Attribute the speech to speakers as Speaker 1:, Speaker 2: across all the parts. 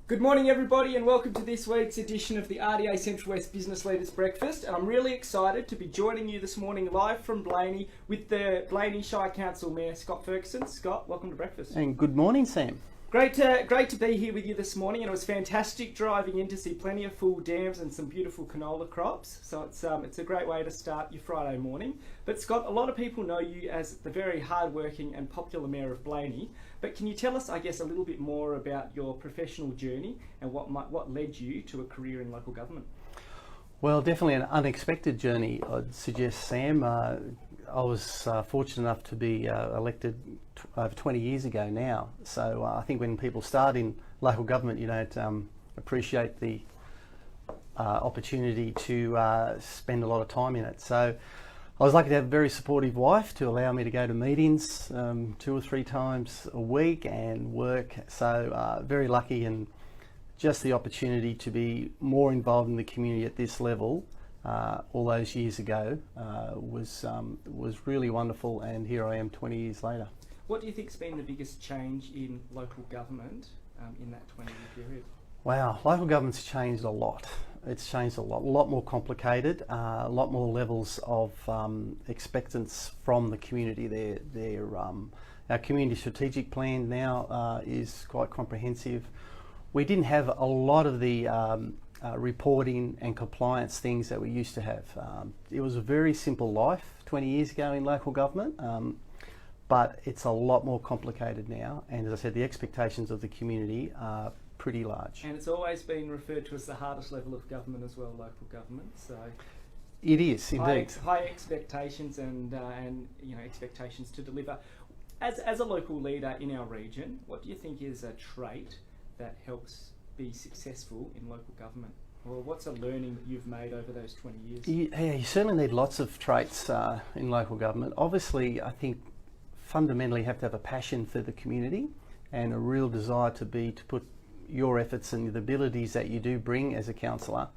Speaker 1: Good morning everybody and welcome to this week's edition of the RDA Central West Business Leaders Breakfast, and I'm really excited to be joining you this morning live from Blayney with the Blayney Shire Council Mayor Scott Ferguson. Scott, welcome to breakfast.
Speaker 2: And good morning, Sam.
Speaker 1: Great to be here with you this morning, and it was fantastic driving in to see plenty of full dams and some beautiful canola crops. So it's a great way to start your Friday morning. But Scott, a lot of people know you as the very hard-working and popular Mayor of Blayney. But can you tell us, I guess, a little bit more about your professional journey and what led you to a career in local government?
Speaker 2: Well, definitely an unexpected journey, I'd suggest, Sam. I was fortunate enough to be elected over 20 years ago now. So I think when people start in local government, you don't appreciate the opportunity to spend a lot of time in it. So I was lucky to have a very supportive wife to allow me to go to meetings 2 or 3 times a week and work. So very lucky, and just the opportunity to be more involved in the community at this level all those years ago was really wonderful, and here I am 20 years later.
Speaker 1: What do you think's been the biggest change in local government in that 20-year period?
Speaker 2: Wow, local government's changed a lot. It's changed a lot more complicated, a lot more levels of expectance from the community. Our community strategic plan now is quite comprehensive. We didn't have a lot of the reporting and compliance things that we used to have. It was a very simple life 20 years ago in local government, but it's a lot more complicated now, and as I said, the expectations of the community are pretty large.
Speaker 1: And it's always been referred to as the hardest level of government as well, local government. So
Speaker 2: it is indeed
Speaker 1: high expectations and expectations to deliver. As a local leader in our region, what do you think is a trait that helps be successful in local government? Or what's a learning that you've made over those 20 years?
Speaker 2: You certainly need lots of traits in local government. Obviously, I think fundamentally you have to have a passion for the community and a real desire to put your efforts and the abilities that you do bring as a councillor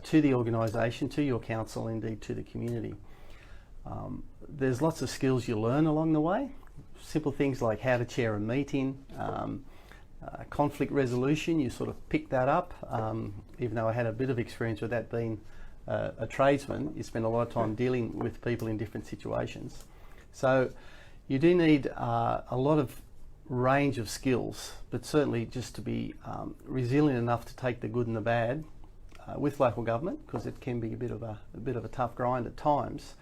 Speaker 2: to the organisation, to your council, indeed to the community. There's lots of skills you learn along the way. Simple things like how to chair a meeting, conflict resolution, you sort of pick that up. Even though I had a bit of experience with that being a tradesman, you spend a lot of time dealing with people in different situations. So you do need a lot of range of skills, but certainly just to be resilient enough to take the good and the bad with local government, because it can be a bit of a tough grind at times,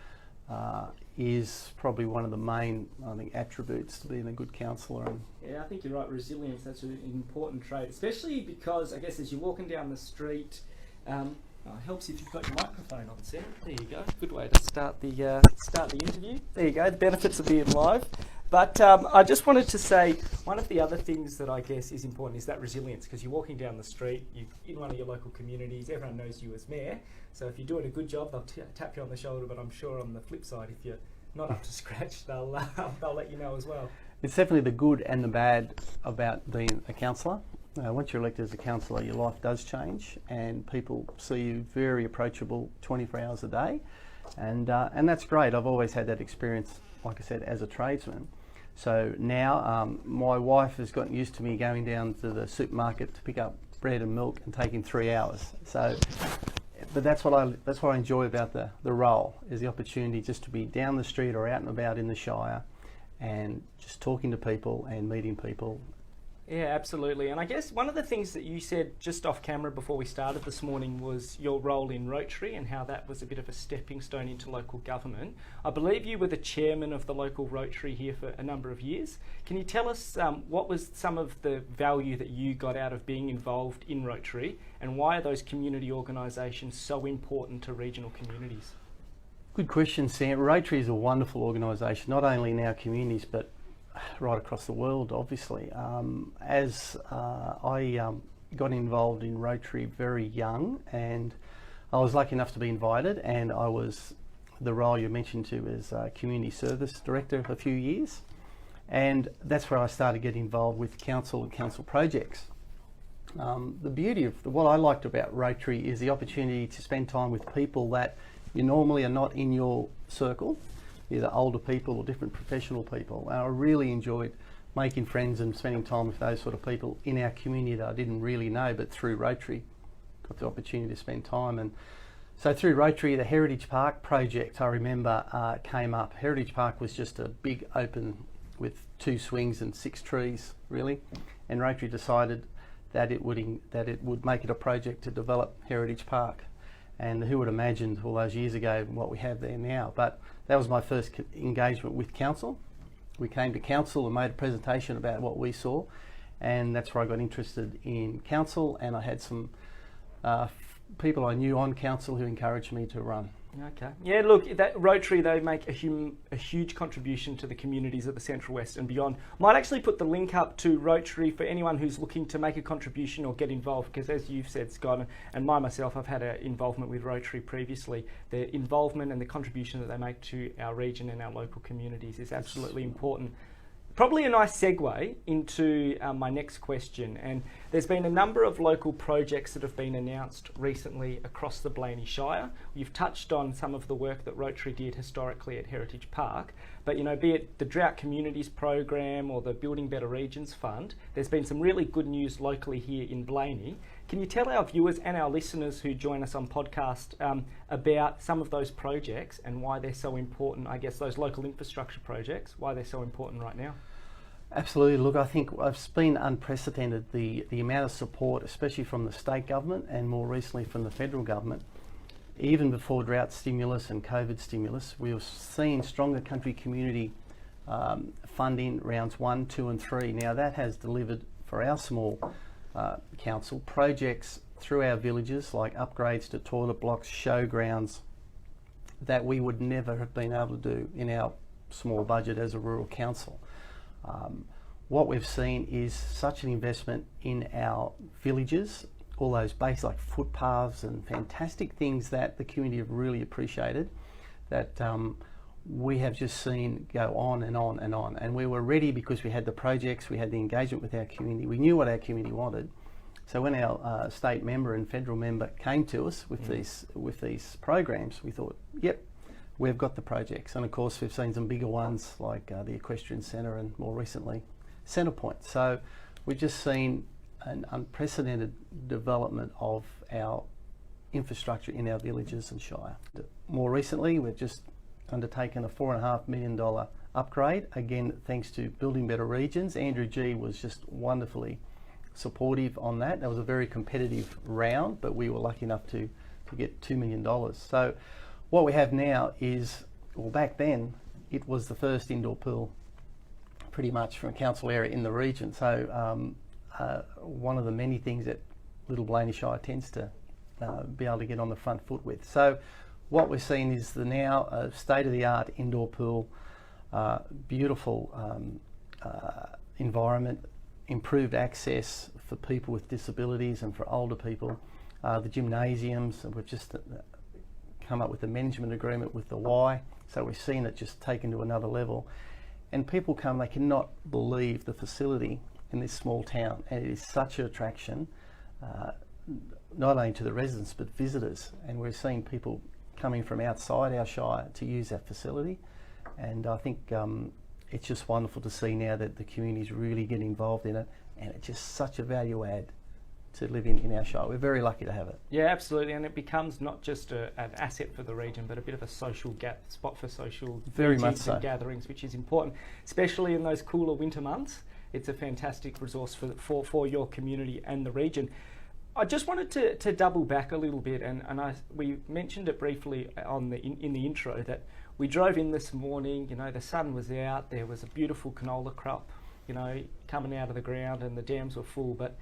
Speaker 2: is probably one of the main, I think, attributes to being a good councillor.
Speaker 1: Yeah, I think you're right. Resilience, that's an important trait, especially because I guess as you're walking down the street, it helps if you've got your microphone on, Sam. There you go. Good way to start the interview. There you go. The benefits of being live. But I just wanted to say one of the other things that I guess is important is that resilience, because you're walking down the street, you're in one of your local communities, everyone knows you as mayor. So if you're doing a good job, they'll tap you on the shoulder. But I'm sure on the flip side, if you're not up to scratch, they'll let you know as well.
Speaker 2: It's definitely the good and the bad about being a councillor. Once you're elected as a councillor, your life does change, and people see you very approachable 24 hours a day, and that's great. I've always had that experience, like I said, as a tradesman. So now my wife has gotten used to me going down to the supermarket to pick up bread and milk and taking 3 hours. So, but that's what I enjoy about the role, is the opportunity just to be down the street or out and about in the Shire, and just talking to people and meeting people.
Speaker 1: Yeah, absolutely. And I guess one of the things that you said just off camera before we started this morning was your role in Rotary and how that was a bit of a stepping stone into local government. I believe you were the chairman of the local Rotary here for a number of years. Can you tell us what was some of the value that you got out of being involved in Rotary, and why are those community organisations so important to regional communities?
Speaker 2: Good question, Sam. Rotary is a wonderful organisation, not only in our communities but right across the world, obviously. As I got involved in Rotary very young, and I was lucky enough to be invited, and I was the role you mentioned to as Community Service Director for a few years, and that's where I started getting involved with council and council projects. The beauty of what I liked about Rotary is the opportunity to spend time with people that you normally are not in your circle, either older people or different professional people. And I really enjoyed making friends and spending time with those sort of people in our community that I didn't really know, but through Rotary got the opportunity to spend time. And so through Rotary, the Heritage Park project, I remember, came up. Heritage Park was just a big open with 2 swings and 6 trees, really. And Rotary decided that it would make it a project to develop Heritage Park. And who would have imagined all those years ago what we have there now? But that was my first engagement with council. We came to council and made a presentation about what we saw, and that's where I got interested in council, and I had some people I knew on council who encouraged me to run.
Speaker 1: Okay. Yeah, look, that Rotary, they make a huge contribution to the communities of the Central West and beyond. Might actually put the link up to Rotary for anyone who's looking to make a contribution or get involved, because as you've said, Scott, and myself, I've had an involvement with Rotary previously. The involvement and the contribution that they make to our region and our local communities is absolutely important. Probably a nice segue into my next question, and there's been a number of local projects that have been announced recently across the Blayney Shire. You've touched on some of the work that Rotary did historically at Heritage Park, but be it the Drought Communities Program or the Building Better Regions Fund, there's been some really good news locally here in Blayney. Can you tell our viewers and our listeners who join us on podcast about some of those projects and why they're so important, I guess those local infrastructure projects, why they're so important right now?
Speaker 2: Absolutely. Look, I think it's been unprecedented, the amount of support, especially from the state government and more recently from the federal government. Even before drought stimulus and COVID stimulus, we've seen stronger country community funding rounds 1, 2 and 3. Now that has delivered for our small council projects through our villages like upgrades to toilet blocks, showgrounds that we would never have been able to do in our small budget as a rural council. What we've seen is such an investment in our villages, all those basic like footpaths and fantastic things that the community have really appreciated, that we have just seen go on and on and on. And we were ready because we had the projects, we had the engagement with our community, we knew what our community wanted. So when our state member and federal member came to us with these programs, we thought, yep, we've got the projects. And of course we've seen some bigger ones like the Equestrian Centre and more recently Centrepoint. So we've just seen an unprecedented development of our infrastructure in our villages and Shire. More recently we've just undertaken a $4.5 million upgrade, again thanks to Building Better Regions. Andrew G was just wonderfully supportive on that. That was a very competitive round, but we were lucky enough to get $2 million. So what we have now is, well, back then it was the first indoor pool pretty much from a council area in the region. So one of the many things that Little Blayney Shire tends to be able to get on the front foot with. So what we're seeing is now state-of-the-art indoor pool, beautiful environment, improved access for people with disabilities and for older people. The gymnasiums, we've just come up with a management agreement with the Y, so we're seeing it just taken to another level. And people come, they cannot believe the facility in this small town, and it is such an attraction, not only to the residents but visitors. And we're seeing people coming from outside our Shire to use that facility, and I think it's just wonderful to see now that the community's really getting involved in it, and it's just such a value add to live in our Shire. We're very lucky to have it.
Speaker 1: Yeah, absolutely, and it becomes not just an asset for the region, but a bit of a social spot for social
Speaker 2: very much so.
Speaker 1: And gatherings, which is important, especially in those cooler winter months. It's a fantastic resource for your community and the region. I just wanted to double back a little bit, and we mentioned it briefly in the intro that we drove in this morning. The sun was out, there was a beautiful canola crop, coming out of the ground, and the dams were full. But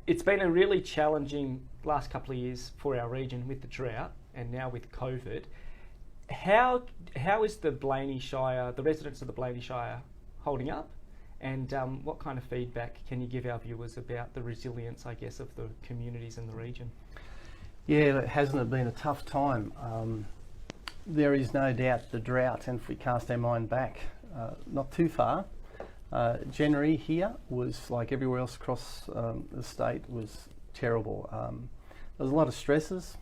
Speaker 1: it's been a really challenging last couple of years for our region with the drought and now with COVID. How is the Blayney Shire, the residents of the Blayney Shire, holding up? And what kind of feedback can you give our viewers about the resilience, I guess, of the communities in the region?
Speaker 2: Yeah, hasn't it been a tough time? There is no doubt the drought, and if we cast our mind back not too far, January here was like everywhere else across the state, was terrible. There was a lot of stresses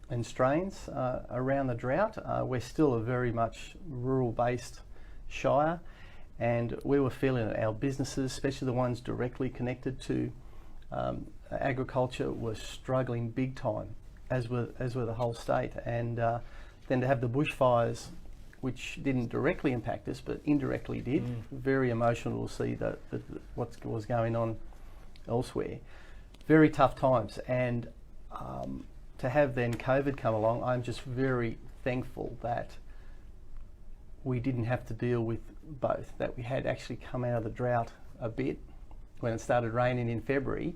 Speaker 2: and strains around the drought. We're still a very much rural-based Shire, and we were feeling that our businesses, especially the ones directly connected to agriculture, were struggling big time, as were the whole state. And then to have the bushfires, which didn't directly impact us but indirectly did, very emotional to see what was going on elsewhere. Very tough times, and to have then COVID come along, I'm just very thankful that we didn't have to deal with both, that we had actually come out of the drought a bit when it started raining in February,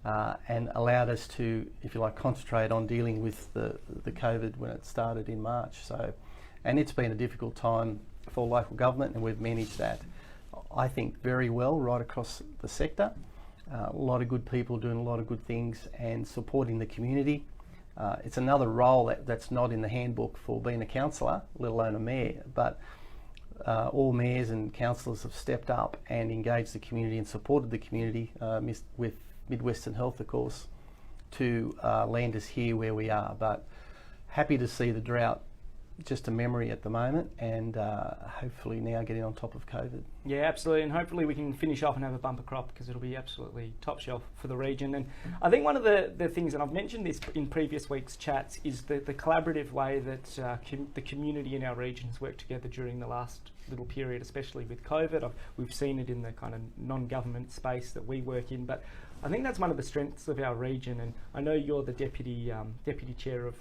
Speaker 2: and allowed us to, if you like, concentrate on dealing with the COVID when it started in March. So, and it's been a difficult time for local government, and we've managed that, I think, very well right across the sector. A lot of good people doing a lot of good things and supporting the community. It's another role that's not in the handbook for being a councillor, let alone a mayor, but all mayors and councillors have stepped up and engaged the community and supported the community with Midwestern Health, of course, to land us here where we are. But happy to see the drought just a memory at the moment, and hopefully now getting on top of COVID.
Speaker 1: Yeah, absolutely, and hopefully we can finish off and have a bumper crop, because it'll be absolutely top shelf for the region. And I think one of the things, and I've mentioned this in previous weeks' chats, is the collaborative way that the community in our region has worked together during the last little period, especially with COVID. We've seen it in the kind of non-government space that we work in, but I think that's one of the strengths of our region. And I know you're the deputy chair of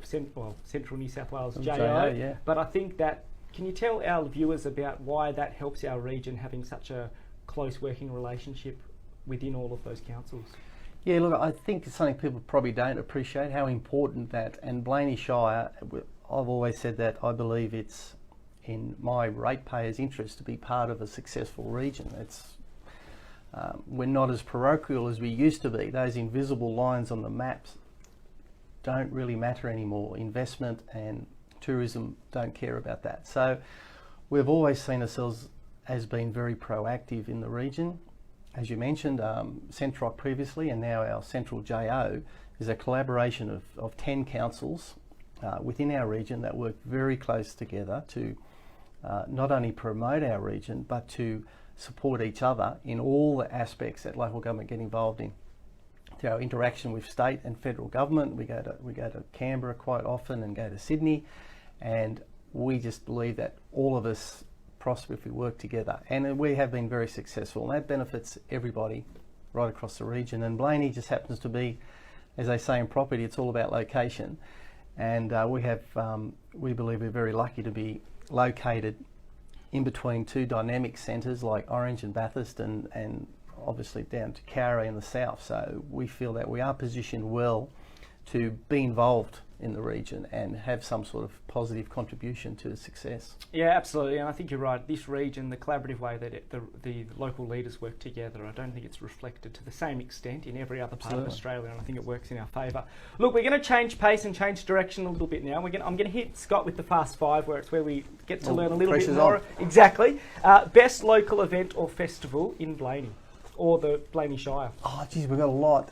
Speaker 1: Central New South Wales JO,
Speaker 2: yeah.
Speaker 1: But I think that, can you tell our viewers about why that helps our region having such a close working relationship within all of those councils?
Speaker 2: Yeah, look, I think it's something people probably don't appreciate, how important that, and Blayney Shire, I've always said that I believe it's in my ratepayers' interest to be part of a successful region. We're not as parochial as we used to be. Those invisible lines on the maps don't really matter anymore. Investment and tourism don't care about that. So we've always seen ourselves as being very proactive in the region. As you mentioned, Centroc previously, and now our Central JO is a collaboration of 10 councils within our region that work very close together to not only promote our region, but to support each other in all the aspects that local government get involved in. To our interaction with state and federal government, we go to Canberra quite often and go to Sydney, and we just believe that all of us prosper if we work together, and we have been very successful, and that benefits everybody right across the region. And Blayney just happens to be, as they say in property, it's all about location, and we believe we're very lucky to be located in between two dynamic centres like Orange and Bathurst, and obviously down to Cowra in the south. So we feel that we are positioned well to be involved in the region and have some sort of positive contribution to success.
Speaker 1: Yeah, absolutely, and I think you're right. This region, the collaborative way that the local leaders work together, I don't think it's reflected to the same extent in every other part of Australia, and I think it works in our favour. Look, we're going to change pace and change direction a little bit now. I'm going to hit Scott with the Fast Five, where it's where we get to learn a little bit more. Exactly. Best local event or festival in Blayney, or the Blayney Shire?
Speaker 2: Oh, geez, we've got a lot.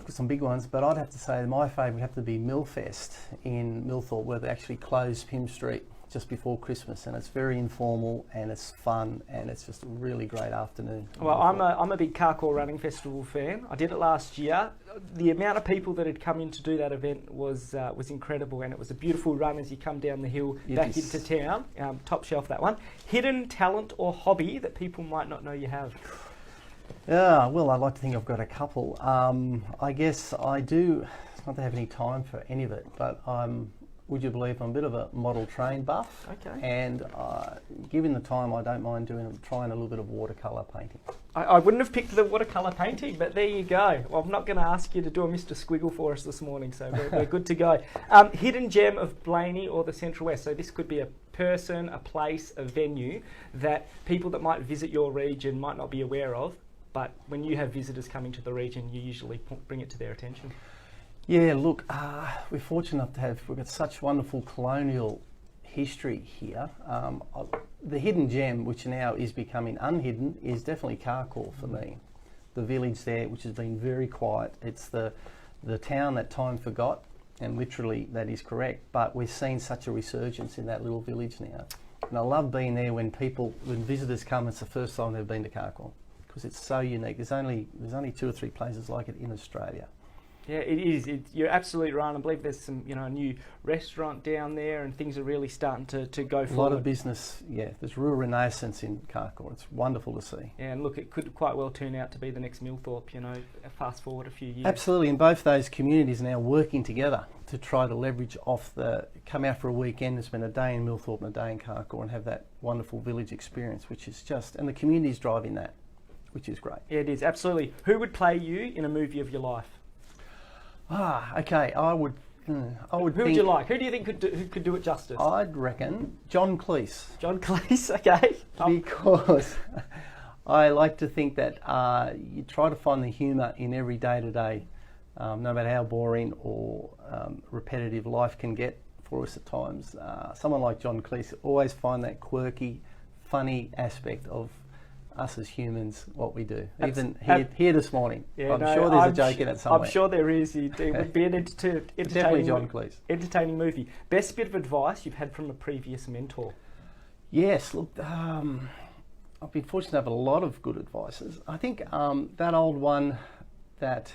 Speaker 2: Some big ones, but I'd have to say my favourite would have to be Millfest in Millthorpe, where they actually close Pym Street just before Christmas, and it's very informal and it's fun and it's just a really great afternoon.
Speaker 1: Well, I'm a big Carcoar Running Festival fan. I did it last year. The amount of people that had come in to do that event was incredible, and it was a beautiful run as you come down the hill back into town. Top shelf, that one. Hidden talent or hobby that people might not know you have?
Speaker 2: Yeah, well, I'd like to think I've got a couple. I guess I do, not to have any time for any of it, but would you believe I'm a bit of a model train buff?
Speaker 1: Okay.
Speaker 2: And given the time, I don't mind trying a little bit of watercolour painting.
Speaker 1: I wouldn't have picked the watercolour painting, but there you go. Well, I'm not going to ask you to do a Mr. Squiggle for us this morning, so we're good to go. Hidden gem of Blayney or the Central West. So this could be a person, a place, a venue that people that might visit your region might not be aware of, but when you have visitors coming to the region, you usually bring it to their attention. Yeah,
Speaker 2: look, we're fortunate enough we've got such wonderful colonial history here. The hidden gem, which now is becoming unhidden, is definitely Carcoar for me. The village there, which has been very quiet. It's the town that time forgot, and literally that is correct, but we're seeing such a resurgence in that little village now. And I love being there when visitors come, it's the first time they've been to Carcoar, because it's so unique. There's only 2 or 3 places like it in Australia.
Speaker 1: Yeah, it is. You're absolutely right. I believe there's some, a new restaurant down there, and things are really starting to go forward.
Speaker 2: A lot of business, yeah. There's real renaissance in Carcoar. It's wonderful to see.
Speaker 1: Yeah, and look, it could quite well turn out to be the next Millthorpe, fast forward a few years.
Speaker 2: Absolutely, and both those communities are now working together to try to leverage off come out for a weekend and spend a day in Millthorpe and a day in Carcoar and have that wonderful village experience, which is and the community's driving that, which is great.
Speaker 1: Yeah, it is, absolutely. Who would play you in a movie of your life?
Speaker 2: Okay. I would. Who
Speaker 1: would you like? Who do you think could do it justice?
Speaker 2: I'd reckon John Cleese.
Speaker 1: John Cleese, okay.
Speaker 2: Because I like to think that you try to find the humour in every day-to-day, no matter how boring or repetitive life can get for us at times. Someone like John Cleese, always find that quirky, funny aspect of us as humans, what we do. Even here this morning.
Speaker 1: Yeah,
Speaker 2: I'm sure there's a joke in it somewhere.
Speaker 1: I'm sure there is. It would be an
Speaker 2: definitely John Cleese.
Speaker 1: Entertaining movie. Best bit of advice you've had from a previous mentor?
Speaker 2: Yes, look, I've been fortunate to have a lot of good advices. I think that old one that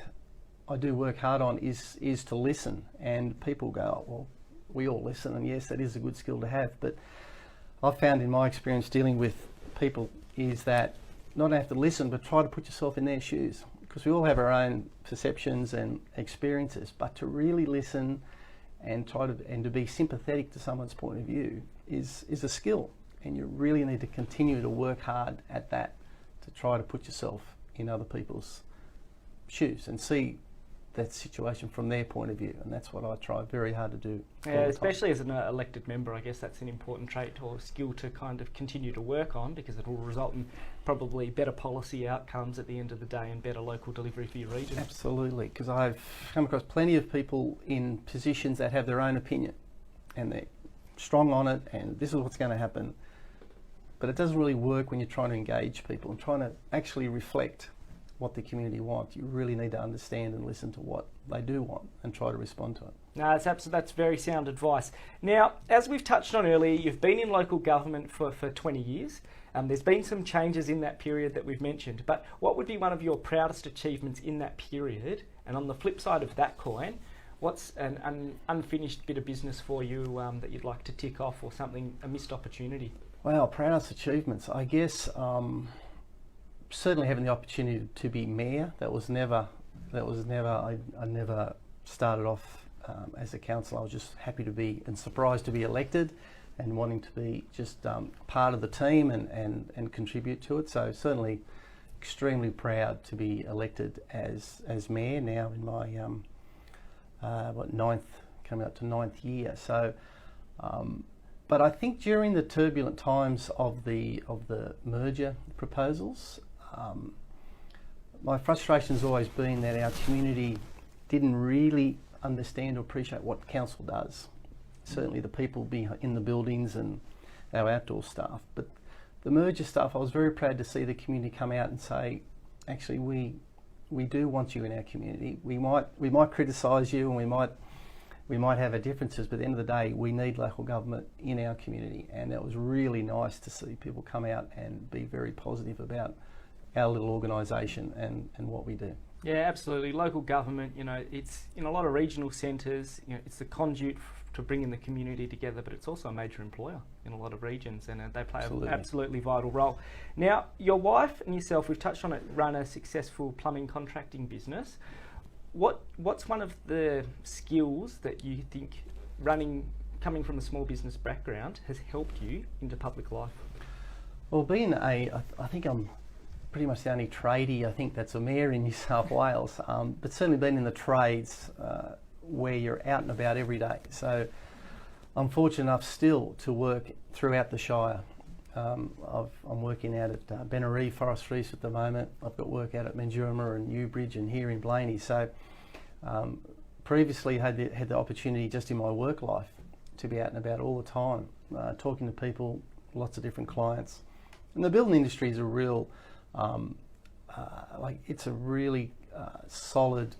Speaker 2: I do work hard on is to listen. And people go, oh, well, we all listen, and yes, that is a good skill to have. But I've found in my experience dealing with people is that not have to listen, but try to put yourself in their shoes, because we all have our own perceptions and experiences. But to really listen and to be sympathetic to someone's point of view is a skill, and you really need to continue to work hard at that, to try to put yourself in other people's shoes and see that situation from their point of view, and that's what I try very hard to do.
Speaker 1: Yeah, especially as an elected member, I guess that's an important trait or skill to kind of continue to work on, because it will result in probably better policy outcomes at the end of the day and better local delivery for your region.
Speaker 2: Absolutely, because I've come across plenty of people in positions that have their own opinion and they're strong on it, and this is what's going to happen, but it doesn't really work when you're trying to engage people and trying to actually reflect what the community wants. You really need to understand and listen to what they do want and try to respond to it.
Speaker 1: No, that's very sound advice. Now, as we've touched on earlier, you've been in local government for 20 years. There's been some changes in that period that we've mentioned, but what would be one of your proudest achievements in that period? And on the flip side of that coin, what's an unfinished bit of business for you that you'd like to tick off, or a missed opportunity?
Speaker 2: Well, proudest achievements, I guess. Certainly having the opportunity to be mayor. I never started off as a councillor. I was just happy to be and surprised to be elected, and wanting to be just part of the team and contribute to it. So certainly extremely proud to be elected as mayor now in my coming up to ninth year. So but I think during the turbulent times of the merger proposals, my frustration has always been that our community didn't really understand or appreciate what council does. Certainly the people in the buildings and our outdoor staff. But the merger stuff, I was very proud to see the community come out and say, actually, we do want you in our community. We might criticise you, and we might have our differences, but at the end of the day, we need local government in our community. And it was really nice to see people come out and be very positive about our little organisation and what we do.
Speaker 1: Yeah, absolutely. Local government, it's in a lot of regional centres, it's the conduit to bring in the community together, but it's also a major employer in a lot of regions, and they play an absolutely vital role. Now, your wife and yourself, we've touched on it, run a successful plumbing contracting business. What's one of the skills that you think coming from a small business background has helped you into public life?
Speaker 2: Well, I think I'm pretty much the only tradie, I think, that's a mayor in New South Wales, but certainly been in the trades where you're out and about every day. So I'm fortunate enough still to work throughout the Shire. I'm working out at Benaree Forestries at the moment. I've got work out at Mandurama and Newbridge and here in Blayney. So previously had the opportunity just in my work life to be out and about all the time, talking to people, lots of different clients. And the building industry is a real it's a really solid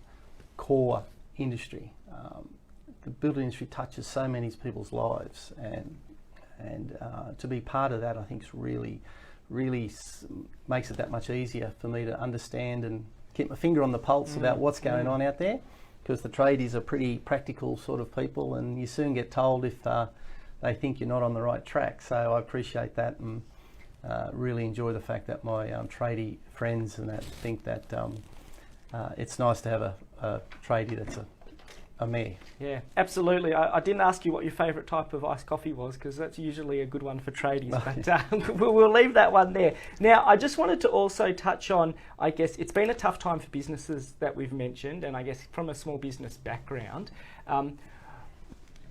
Speaker 2: core industry. The building industry touches so many people's lives, and And to be part of that, I think, is really makes it that much easier for me to understand and keep my finger on the pulse about what's going on out there, because the tradies are pretty practical sort of people, and you soon get told if they think you're not on the right track. So I appreciate that, and really enjoy the fact that my tradie friends and that think that it's nice to have a tradie that's a mayor. Yeah,
Speaker 1: absolutely. I didn't ask you what your favourite type of iced coffee was, because that's usually a good one for tradies, but we'll leave that one there. Now, I just wanted to also touch on, I guess, it's been a tough time for businesses that we've mentioned, and I guess from a small business background,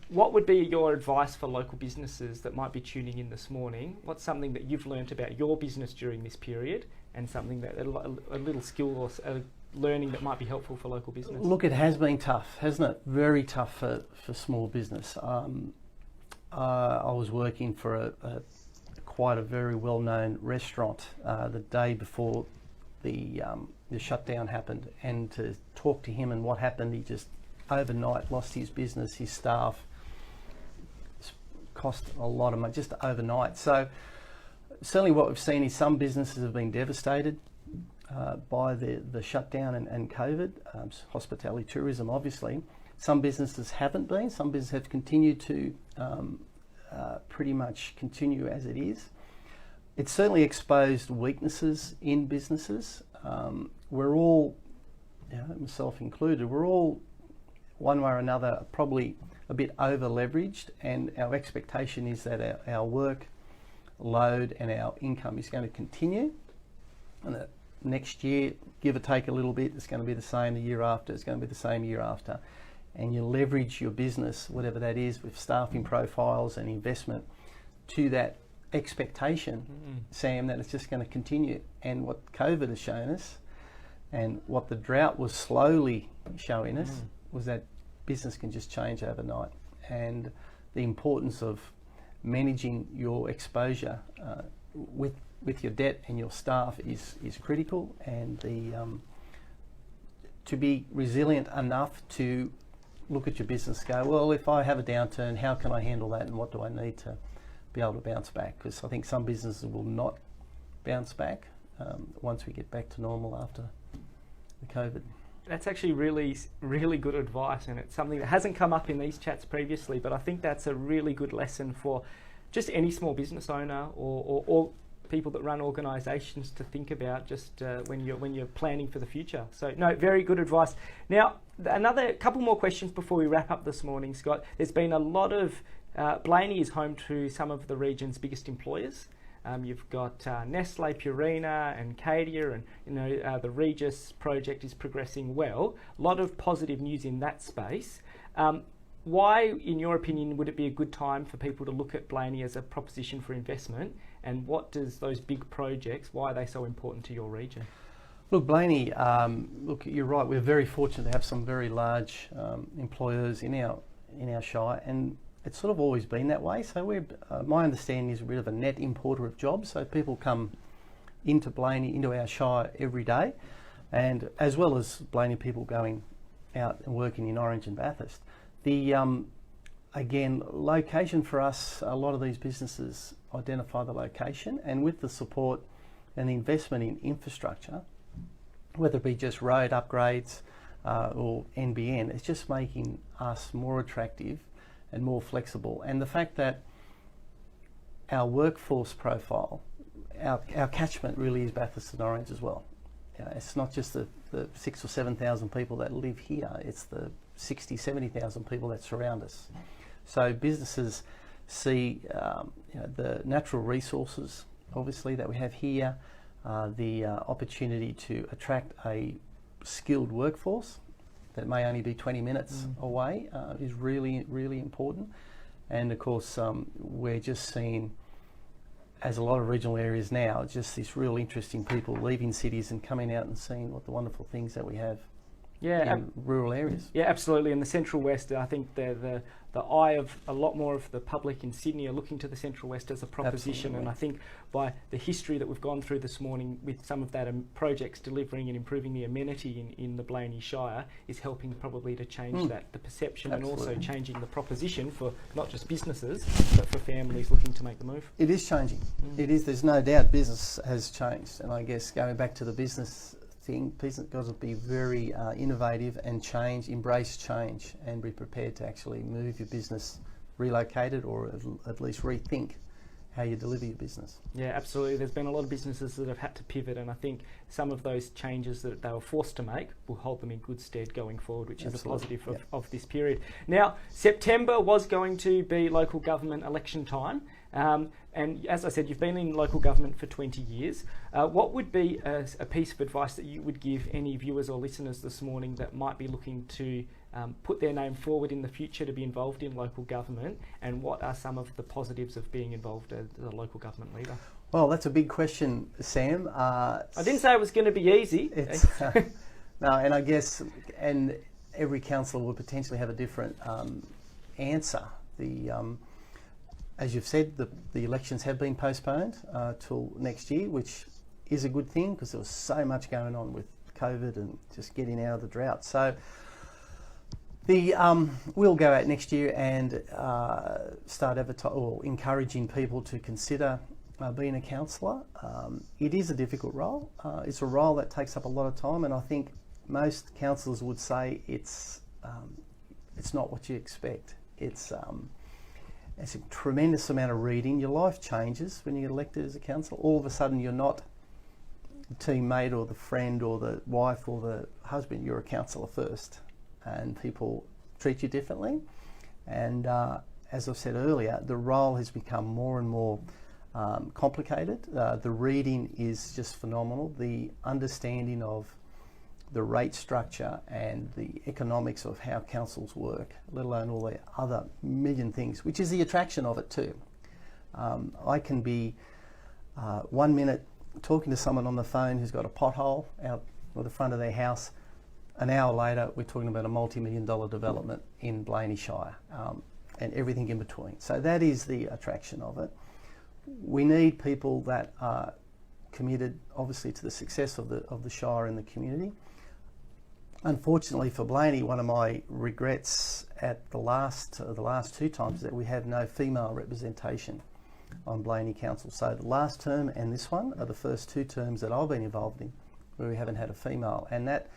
Speaker 1: what would be your advice for local businesses that might be tuning in this morning? What's something that you've learnt about your business during this period, and something that a little skill or learning that might be helpful for local business?
Speaker 2: Look, it has been tough, hasn't it? Very tough for small business. I was working for quite a very well-known restaurant the day before the shutdown happened, and to talk to him and what happened, he just overnight lost his business, his staff. It's cost a lot of money just overnight. So certainly what we've seen is some businesses have been devastated by the shutdown and COVID, hospitality, tourism, obviously. Some businesses haven't been. Some businesses have continued to pretty much continue as it is. It's certainly exposed weaknesses in businesses. We're all, myself included, we're all one way or another probably a bit over leveraged, and our expectation is that our work load and our income is going to continue, and that next year, give or take a little bit, it's going to be the same the year after, it's going to be the same year after. And you leverage your business, whatever that is, with staffing profiles and investment to that expectation, Sam, that it's just going to continue. And what COVID has shown us, and what the drought was slowly showing us, was that business can just change overnight. And the importance of managing your exposure with your debt and your staff is critical, and to be resilient enough to look at your business, go, well, if I have a downturn, how can I handle that, and what do I need to be able to bounce back? Because I think some businesses will not bounce back once we get back to normal after the COVID.
Speaker 1: That's actually really, really good advice, and it's something that hasn't come up in these chats previously, but I think that's a really good lesson for just any small business owner or people that run organisations to think about just when you're planning for the future. So no, very good advice. Now, another couple more questions before we wrap up this morning, Scott. There's been a lot of Blayney is home to some of the region's biggest employers. You've got Nestle, Purina, and Cadia, and the Regis project is progressing well. A lot of positive news in that space. Why, in your opinion, would it be a good time for people to look at Blayney as a proposition for investment? And what does those big projects, why are they so important to your region?
Speaker 2: Look, Blayney, look, you're right. We're very fortunate to have some very large employers in our Shire, and it's sort of always been that way. So we're, my understanding is, a bit of a net importer of jobs. So people come into Blayney, into our Shire every day, and as well as Blayney people going out and working in Orange and Bathurst. The again, location for us, a lot of these businesses identify the location, and with the support and the investment in infrastructure, whether it be just road upgrades or NBN, it's just making us more attractive and more flexible. And the fact that our workforce profile, our catchment really is Bathurst and Orange as well. It's not just the 6,000 or 7,000 people that live here, it's the 60,000, 70,000 people that surround us. So businesses see the natural resources, obviously, that we have here, the opportunity to attract a skilled workforce that may only be 20 minutes away is really, really important. And of course, we're just seeing, as a lot of regional areas now, just this real interest in people leaving cities and coming out and seeing what the wonderful things that we have in rural areas.
Speaker 1: Yeah, absolutely. In the Central West, I think the eye of a lot more of the public in Sydney are looking to the Central West as a proposition.
Speaker 2: Absolutely.
Speaker 1: And I think by the history that we've gone through this morning with some of that projects delivering and improving the amenity in the Blayney Shire is helping probably to change that, the perception,
Speaker 2: Absolutely.
Speaker 1: and also changing the proposition for not just businesses, but for families looking to make the move.
Speaker 2: It is changing. It is. There's no doubt business has changed. And I guess going back to the business thing, business got to be very innovative and embrace change, and be prepared to actually move your business, relocate it, or at least rethink how you deliver your business.
Speaker 1: Yeah, absolutely. There's been a lot of businesses that have had to pivot, and I think some of those changes that they were forced to make will hold them in good stead going forward, which is a positive of this period. Now, September was going to be local government election time. And as I said, you've been in local government for 20 years. What would be a piece of advice that you would give any viewers or listeners this morning that might be looking to put their name forward in the future to be involved in local government, and what are some of the positives of being involved as a local government leader?
Speaker 2: Well, that's a big question, Sam.
Speaker 1: I didn't say it was going to be easy.
Speaker 2: No, and I guess, and every councillor would potentially have a different answer. As you've said, the elections have been postponed till next year, which is a good thing because there was so much going on with COVID and just getting out of the drought. So we'll go out next year and start encouraging people to consider being a councillor. It is a difficult role. It's a role that takes up a lot of time, and I think most councillors would say it's not what you expect. It's a tremendous amount of reading. Your life changes when you get elected as a councillor. All of a sudden, you're not the teammate or the friend or the wife or the husband. You're a councillor first, and people treat you differently. And as I've said earlier, the role has become more and more complicated. The reading is just phenomenal. The understanding of the rate structure and the economics of how councils work, let alone all the other million things, which is the attraction of it too. I can be 1 minute talking to someone on the phone who's got a pothole out at the front of their house. An hour later, we're talking about a multi-million-dollar development in Blayney Shire, and everything in between. So that is the attraction of it. We need people that are committed, obviously, to the success of the Shire and the community. Unfortunately for Blayney, one of my regrets at the last two times is that we have no female representation on Blayney Council. So the last term and this one are the first 2 terms that I've been involved in where we haven't had a female, and that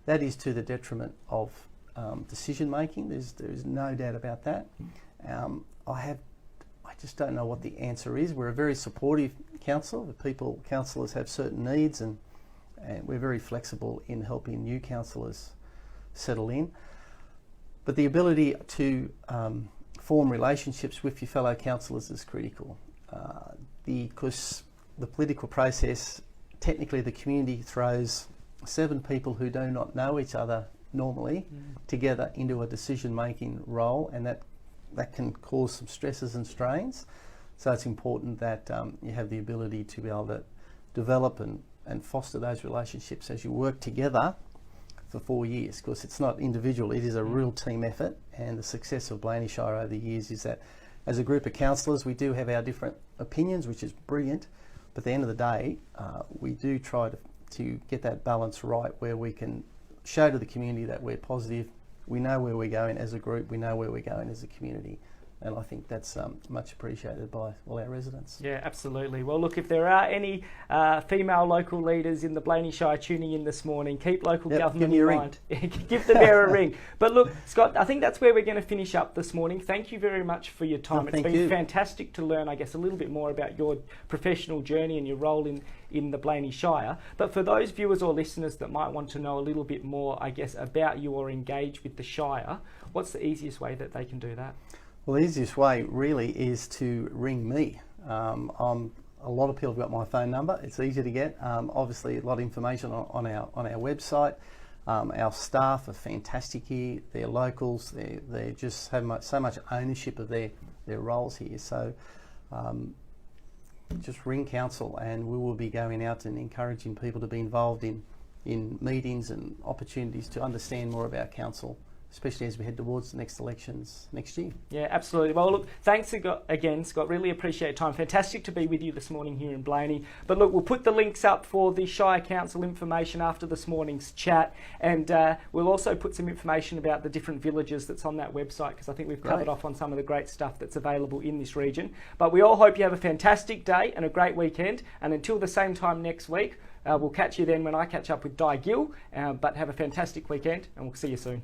Speaker 2: is to the detriment of decision making. There's no doubt about that. I just don't know what the answer is. We're a very supportive council. Councillors have certain needs, and we're very flexible in helping new councillors settle in. But the ability to form relationships with your fellow councillors is critical, because the political process, technically the community throws 7 people who do not know each other normally together into a decision-making role, and that can cause some stresses and strains. So it's important that you have the ability to be able to develop and foster those relationships as you work together for 4 years, because it's not individual, it is a real team effort. And the success of Blayney Shire over the years is that as a group of councillors, we do have our different opinions, which is brilliant, but at the end of the day, we do try to get that balance right, where we can show to the community that we're positive, we know where we're going as a group, we know where we're going as a community. And I think that's much appreciated by all our residents.
Speaker 1: Yeah, absolutely. Well, look, if there are any female local leaders in the Blayney Shire tuning in this morning, keep local government in mind. Give the mayor a ring. But look, Scott, I think that's where we're going to finish up this morning. Thank you very much for your time. It's been fantastic to learn, I guess, a little bit more about your professional journey and your role in the Blayney Shire. But for those viewers or listeners that might want to know a little bit more, I guess, about you or engage with the Shire, what's the easiest way that they can do that?
Speaker 2: Well, the easiest way really is to ring me. A lot of people have got my phone number. It's easy to get. Obviously, a lot of information on our website. Our staff are fantastic here. They're locals. They just have so much ownership of their roles here. So just ring council, and we will be going out and encouraging people to be involved in in meetings and opportunities to understand more about council, especially as we head towards the next elections next year.
Speaker 1: Yeah, absolutely. Well, look, thanks again, Scott. Really appreciate your time. Fantastic to be with you this morning here in Blayney. But look, we'll put the links up for the Shire Council information after this morning's chat, and we'll also put some information about the different villages that's on that website, because I think we've covered off on some of the great stuff that's available in this region. But we all hope you have a fantastic day and a great weekend, and until the same time next week, we'll catch you then when I catch up with Di Gill, but have a fantastic weekend, and we'll see you soon.